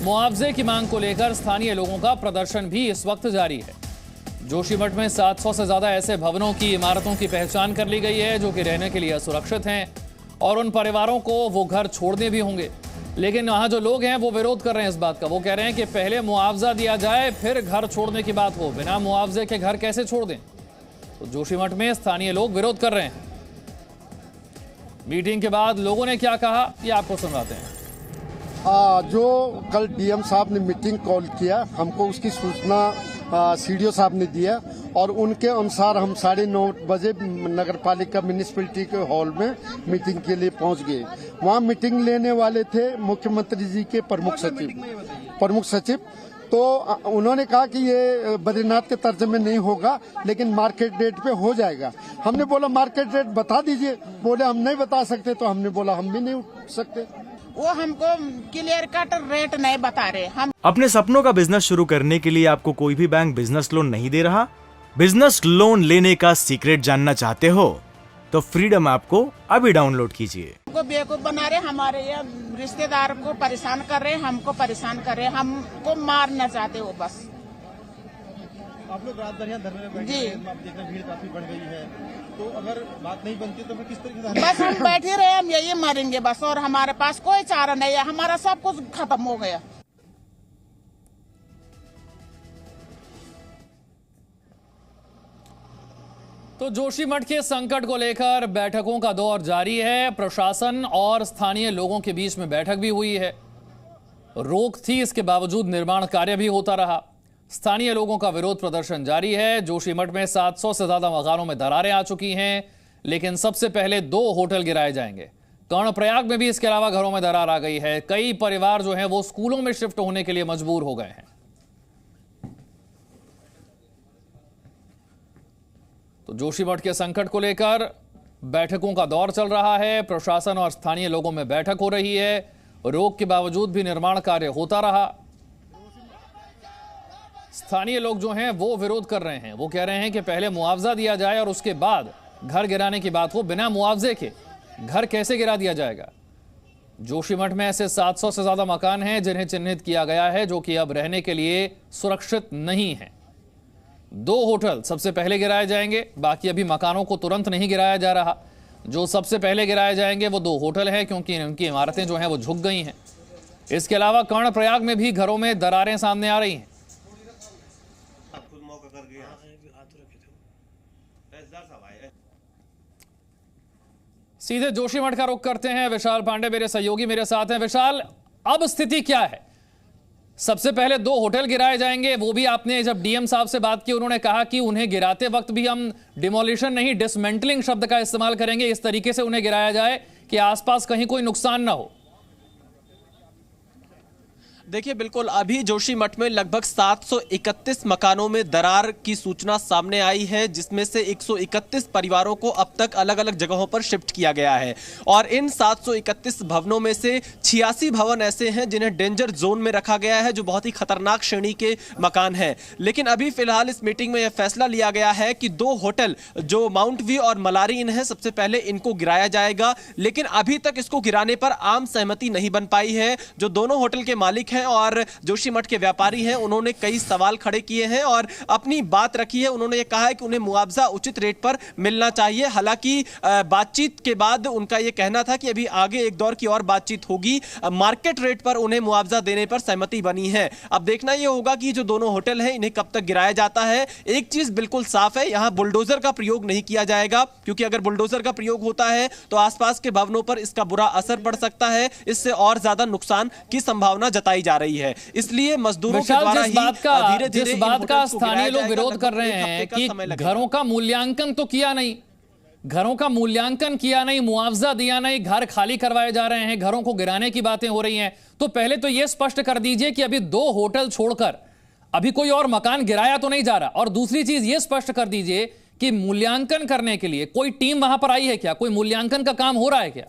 मुआवजे की मांग को लेकर स्थानीय लोगों का प्रदर्शन भी इस वक्त जारी है। जोशीमठ में 700 से ज्यादा ऐसे भवनों की इमारतों की पहचान कर ली गई है जो कि रहने के लिए असुरक्षित हैं और उन परिवारों को वो घर छोड़ने भी होंगे। लेकिन वहां जो लोग हैं वो विरोध कर रहे हैं इस बात का। वो कह रहे हैं कि पहले मुआवजा दिया जाए फिर घर छोड़ने की बात हो। बिना मुआवजे के घर कैसे छोड़ दें? तो जोशीमठ में स्थानीय लोग विरोध कर रहे हैं। मीटिंग के बाद लोगों ने क्या कहा ये आपको सुनाते हैं। जो कल डीएम साहब ने मीटिंग कॉल किया, हमको उसकी सूचना सीडीओ साहब ने दिया और उनके अनुसार हम 9:30 बजे नगर पालिका म्यूनिसिपैलिटी के हॉल में मीटिंग के लिए पहुंच गए। वहां मीटिंग लेने वाले थे मुख्यमंत्री जी के प्रमुख सचिव। तो उन्होंने कहा कि ये बद्रीनाथ के तर्ज में नहीं होगा, लेकिन मार्केट रेट पे हो जाएगा। हमने बोला मार्केट रेट बता दीजिए। बोले हम नहीं बता सकते। तो हमने बोला हम भी नहीं उठ सकते। वो हमको क्लियर कट रेट नहीं बता रहे। हम अपने सपनों का बिजनेस शुरू करने के लिए आपको कोई भी बैंक बिजनेस लोन नहीं दे रहा? बिजनेस लोन लेने का सीक्रेट जानना चाहते हो तो फ्रीडम ऐप को अभी डाउनलोड कीजिए। हमको बेवकूफ बना रहे, हमारे ये रिश्तेदार को परेशान कर रहे, हमको परेशान कर रहे, हमको मारना चाहते हो बस। आप लोग रात भर यहाँ धरने में बैठे हैं, आप देख रहे हैं भीड़ काफी बढ़ गई है, तो अगर बात नहीं बनती तो फिर किस तरीके से? बस हम बैठे रहे, हम यही मरेंगे बस, और हमारे पास कोई चारा नहीं है। हमारा सब कुछ खत्म हो गया। तो जोशीमठ के संकट को लेकर बैठकों का दौर जारी है। प्रशासन और स्थानीय लोगों के बीच में बैठक भी हुई है। रोक थी, इसके बावजूद निर्माण कार्य भी होता रहा। स्थानीय लोगों का विरोध प्रदर्शन जारी है। जोशीमठ में 700 से ज्यादा मकानों में दरारें आ चुकी हैं, लेकिन सबसे पहले 2 होटल गिराए जाएंगे। कर्णप्रयाग में भी इसके अलावा घरों में दरार आ गई है। कई परिवार जो हैं वो स्कूलों में शिफ्ट होने के लिए मजबूर हो गए हैं। तो जोशीमठ के संकट को लेकर बैठकों का दौर चल रहा है। प्रशासन और स्थानीय लोगों में बैठक हो रही है। रोक के बावजूद भी निर्माण कार्य होता रहा। स्थानीय लोग जो हैं वो विरोध कर रहे हैं। वो कह रहे हैं कि पहले मुआवजा दिया जाए और उसके बाद घर गिराने की बात हो। बिना मुआवजे के घर कैसे गिरा दिया जाएगा? जोशीमठ में ऐसे 700 से ज्यादा मकान हैं जिन्हें चिन्हित किया गया है, जो कि अब रहने के लिए सुरक्षित नहीं है। 2 होटल सबसे पहले गिराए जाएंगे। बाकी अभी मकानों को तुरंत नहीं गिराया जा रहा। जो सबसे पहले गिराए जाएंगे वो 2 होटल हैं, क्योंकि उनकी इमारतें जो हैं वो झुक गई हैं। इसके अलावा कर्णप्रयाग में भी घरों में दरारें सामने आ रही हैं। सीधे जोशीमठ का रुख करते हैं। विशाल पांडे मेरे सहयोगी मेरे साथ हैं। विशाल, अब स्थिति क्या है? सबसे पहले 2 होटल गिराए जाएंगे, वो भी आपने जब डीएम साहब से बात की उन्होंने कहा कि उन्हें गिराते वक्त भी हम डिमोलिशन नहीं डिसमेंटलिंग शब्द का इस्तेमाल करेंगे। इस तरीके से उन्हें गिराया जाए कि आसपास कहीं कोई नुकसान ना हो। देखिए, बिल्कुल अभी जोशीमठ में लगभग 731 मकानों में दरार की सूचना सामने आई है, जिसमें से 131 परिवारों को अब तक अलग अलग जगहों पर शिफ्ट किया गया है। और इन 731 भवनों में से 86 भवन ऐसे हैं जिन्हें डेंजर जोन में रखा गया है, जो बहुत ही खतरनाक श्रेणी के मकान हैं। लेकिन अभी फिलहाल इस मीटिंग में यह फैसला लिया गया है कि 2 होटल जो माउंट व्यू और मलारी इन है, सबसे पहले इनको गिराया जाएगा। लेकिन अभी तक इसको गिराने पर आम सहमति नहीं बन पाई है। जो दोनों होटल के मालिक हैं और जोशीमठ के व्यापारी हैं, उन्होंने कई सवाल खड़े किए हैं और अपनी बात रखी है। उन्होंने ये कहा है कि उन्हें मुआवजा उचित रेट पर मिलना चाहिए। हालांकि बातचीत के बाद उनका यह कहना था कि अभी आगे एक दौर की और बातचीत होगी। मार्केट रेट पर उन्हें मुआवजा देने पर सहमति बनी है। अब देखना यह होगा कि जो दोनों होटल हैं इन्हें कब तक गिराया जाता है। एक चीज बिल्कुल साफ है, यहां बुलडोजर का प्रयोग नहीं किया जाएगा, क्योंकि अगर बुलडोजर का प्रयोग होता है तो आसपास के भवनों पर इसका बुरा असर पड़ सकता है। इससे और ज्यादा नुकसान की संभावना जताई जा रही है। इसलिए मजदूरों के द्वारा ही धीरे-धीरे जिस बात का स्थानीय लोग विरोध कर रहे हैं कि घरों का मूल्यांकन तो किया नहीं, घरों का मूल्यांकन किया नहीं, मुआवजा दिया नहीं, घर खाली करवाए जा रहे हैं, घरों को गिराने की बातें हो रही हैं, तो पहले तो यह स्पष्ट कर दीजिए कि अभी 2 होटल छोड़कर अभी कोई और मकान गिराया तो नहीं जा रहा। और दूसरी चीज यह स्पष्ट कर दीजिए कि मूल्यांकन करने के लिए कोई टीम वहां पर आई है क्या? कोई मूल्यांकन का काम हो रहा है क्या?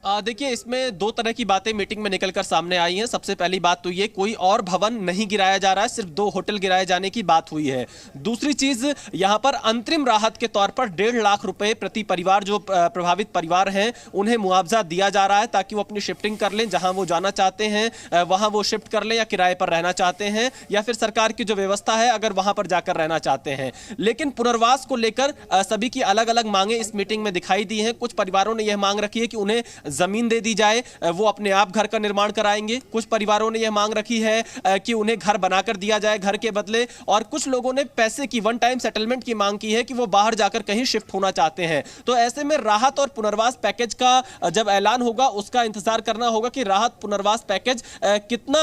देखिए, इसमें दो तरह की बातें मीटिंग में निकलकर सामने आई हैं। सबसे पहली बात तो ये, कोई और भवन नहीं गिराया जा रहा है, सिर्फ 2 होटल गिराए जाने की बात हुई है। दूसरी चीज, यहां पर अंतरिम राहत के तौर पर 1.5 लाख रुपए प्रति परिवार, जो प्रभावित परिवार हैं उन्हें मुआवजा दिया जा रहा है, ताकि वो अपनी शिफ्टिंग कर लें, जहां वो जाना चाहते हैं वहां वो शिफ्ट कर लें, या किराए पर रहना चाहते हैं, या फिर सरकार की जो व्यवस्था है अगर वहां पर जाकर रहना चाहते हैं। लेकिन पुनर्वास को लेकर सभी की अलग अलग मांगे इस मीटिंग में दिखाई दी हैं। कुछ परिवारों ने यह मांग रखी है कि उन्हें जमीन दे दी जाए, वो अपने आप घर का निर्माण कराएंगे। कुछ परिवारों ने यह मांग रखी है कि उन्हें घर बनाकर दिया जाए घर के बदले, और कुछ लोगों ने पैसे की वन टाइम सेटलमेंट की मांग की है कि वो बाहर जाकर कहीं शिफ्ट होना चाहते हैं। तो ऐसे में राहत और पुनर्वास पैकेज का जब ऐलान होगा उसका इंतजार करना होगा कि राहत पुनर्वास पैकेज कितना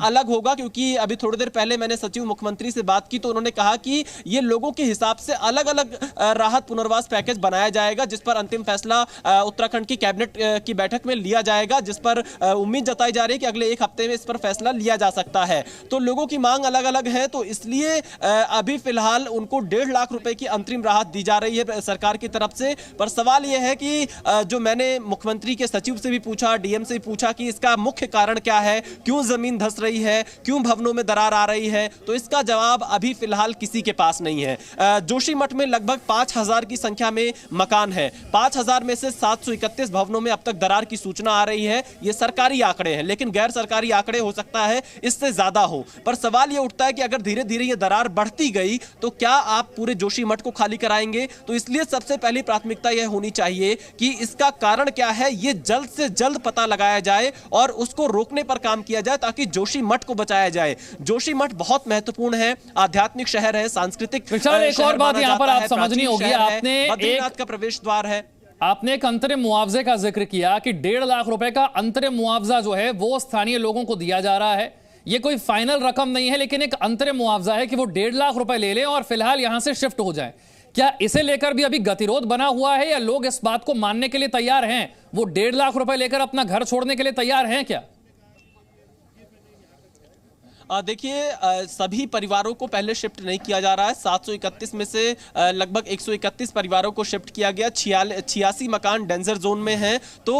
अलग होगा, क्योंकि अभी थोड़ी देर पहले मैंने सचिव मुख्यमंत्री से बात की तो उन्होंने कहा कि ये लोगों के हिसाब से अलग अलग राहत पुनर्वास पैकेज बनाया जाएगा, जिस पर अंतिम फैसला उत्तराखंड की कैबिनेट की बैठक में लिया जाएगा, जिस पर उम्मीद जताई जा रही है कि अगले 1 हफ्ते में इस पर फैसला लिया जा सकता है। तो लोगों की मांग अलग अलग है, तो इसलिए अभी फिलहाल उनको 1.5 लाख रुपए की अंतरिम राहत दी जा रही है सरकार की तरफ से। पर सवाल यह है कि जो मैंने मुख्यमंत्री के सचिव से भी पूछा, डीएम से भी पूछा कि इसका मुख्य कारण क्या है, क्यों जमीन धंस रही है, क्यों भवनों में दरार आ रही है, तो इसका जवाब अभी फिलहाल किसी के पास नहीं है। जोशीमठ में लगभग 5000 की संख्या में मकान है। 5000 में से 731 भवनों में अब तक दरार की सूचना आ रही है। ये सरकारी आंकड़े हैं, लेकिन गैर सरकारी आंकड़े हो सकता है इससे ज्यादा हो। पर सवाल ये उठता है कि अगर धीरे धीरे ये दरार बढ़ती गई तो क्या आप पूरे जोशीमठ को खाली कराएंगे? तो इसलिए सबसे पहली प्राथमिकता यह होनी चाहिए कि इसका कारण क्या है, ये जल्द से जल्द पता लगाया जाए और उसको रोकने पर काम किया जाए, ताकि जोशीमठ को बचाया जाए। जोशीमठ बहुत महत्वपूर्ण है, आध्यात्मिक शहर है, सांस्कृतिक विशाल, एक और बात यहाँ पर आप समझनी होगी, आपने बद्रीनाथ का प्रवेश द्वार है। आपने एक अंतरिम मुआवजे का जिक्र किया कि 1.5 लाख रुपए का अंतरिम मुआवजा जो है वो स्थानीय लोगों को दिया जा रहा है। ये कोई फाइनल रकम नहीं है, लेकिन एक अंतरिम मुआवजा है कि वो 1.5 लाख रुपए ले लें और फिलहाल यहां से शिफ्ट हो जाएं। क्या इसे लेकर भी अभी गतिरोध बना हुआ है, या लोग इस बात को मानने के लिए तैयार हैं, वो 1.5 लाख रुपए लेकर अपना घर छोड़ने के लिए तैयार हैं क्या? देखिए, सभी परिवारों को पहले शिफ्ट नहीं किया जा रहा है। 731 में से लगभग 131 परिवारों को शिफ्ट किया गया। 86 मकान डेंजर जोन में हैं, तो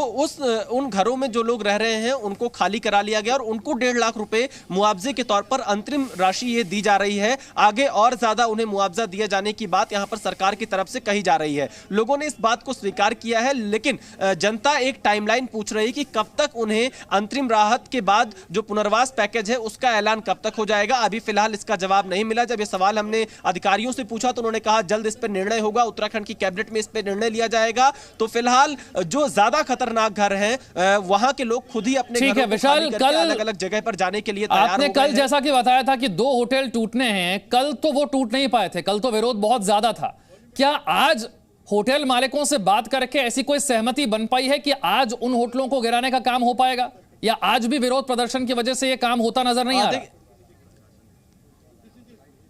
उन घरों में जो लोग रह रहे हैं उनको खाली करा लिया गया और उनको 1.5 लाख रुपए मुआवजे के तौर पर अंतरिम राशि ये दी जा रही है। आगे और ज्यादा उन्हें मुआवजा दिए जाने की बात यहां पर सरकार की तरफ से कही जा रही है। लोगों ने इस बात को स्वीकार किया है, लेकिन जनता एक टाइमलाइन पूछ रही है कि कब तक उन्हें अंतरिम राहत के बाद जो पुनर्वास पैकेज है उसका ऐलान कब तक हो जाएगा। अभी फिलहाल इसका जवाब नहीं मिला। जब ये सवाल हमने अधिकारियों से पूछा तो उन्होंने कहा जल्द इस पर निर्णय होगा, उत्तराखंड की कैबिनेट में इस पर निर्णय लिया जाएगा। तो फिलहाल जो ज्यादा खतरनाक घर हैं वहां के लोग खुद ही अपने घरों को खाली करके अलग अलग जगह पर जाने के लिए तैयार हो गए हैं। आपने कल जैसा कि बताया था कि 2 होटल टूटने हैं, कल तो वो टूट नहीं पाए थे, कल तो विरोध बहुत ज्यादा था। क्या आज होटल मालिकों से बात करके ऐसी कोई सहमति बन पाई है कि आज उन होटलों को गिराने का काम हो पाएगा, या आज भी विरोध प्रदर्शन की वजह से यह काम होता नजर नहीं आ रहा?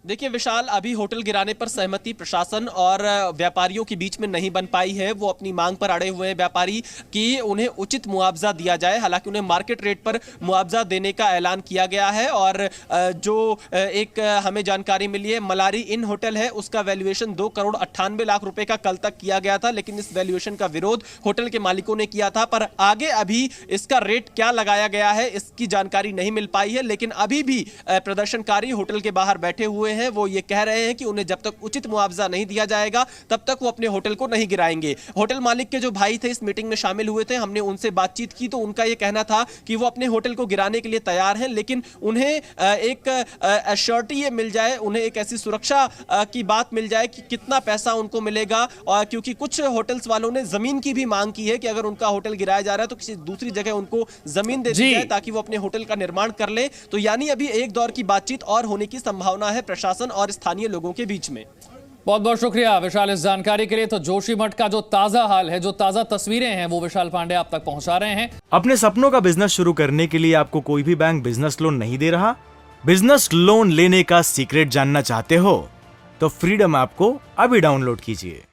देखिए विशाल, अभी होटल गिराने पर सहमति प्रशासन और व्यापारियों के बीच में नहीं बन पाई है। वो अपनी मांग पर अड़े हुए हैं व्यापारी कि उन्हें उचित मुआवजा दिया जाए। हालांकि उन्हें मार्केट रेट पर मुआवजा देने का ऐलान किया गया है, और जो एक हमें जानकारी मिली है, मलारी इन होटल है, उसका वैल्यूएशन 2 करोड़ 98 लाख रुपए का कल तक किया गया था। लेकिन इस वैल्यूएशन का विरोध होटल के मालिकों ने किया था। पर आगे अभी इसका रेट क्या लगाया गया है इसकी जानकारी नहीं मिल पाई है। लेकिन अभी भी प्रदर्शनकारी होटल के बाहर बैठे हुए हैं। वो ये कह रहे हैं कि उन्हें जब तक उचित मुआवजा नहीं दिया जाएगा तब तक वो अपने होटल को नहीं गिराएंगे। होटल मालिक के जो भाई थे इस मीटिंग में शामिल हुए थे, हमने उनसे बातचीत की तो उनका ये कहना था कि वो अपने होटल को गिराने के लिए तैयार हैं, लेकिन उन्हें एक एश्योरिटी ये मिल जाए, उन्हें एक ऐसी सुरक्षा की बात मिल जाए कि कितना पैसा उनको मिलेगा। और क्योंकि कुछ होटल्स वालों ने जमीन की भी मांग की है कि अगर उनका होटल गिराया जा रहा है तो किसी दूसरी जगह उनको जमीन दे दी जाए ताकि वो अपने होटल का निर्माण कर ले। तो यानी अभी एक दौर की बातचीत और होने की संभावना है प्रशासन और स्थानीय लोगों के बीच में। बहुत बहुत शुक्रिया विशाल इस जानकारी के लिए। तो जोशीमठ का जो ताजा हाल है, जो ताजा तस्वीरें हैं, वो विशाल पांडे आप तक पहुंचा रहे हैं। अपने सपनों का बिजनेस शुरू करने के लिए आपको कोई भी बैंक बिजनेस लोन नहीं दे रहा? बिजनेस लोन लेने का सीक्रेट जानना चाहते हो तो फ्रीडम ऐप को अभी डाउनलोड कीजिए।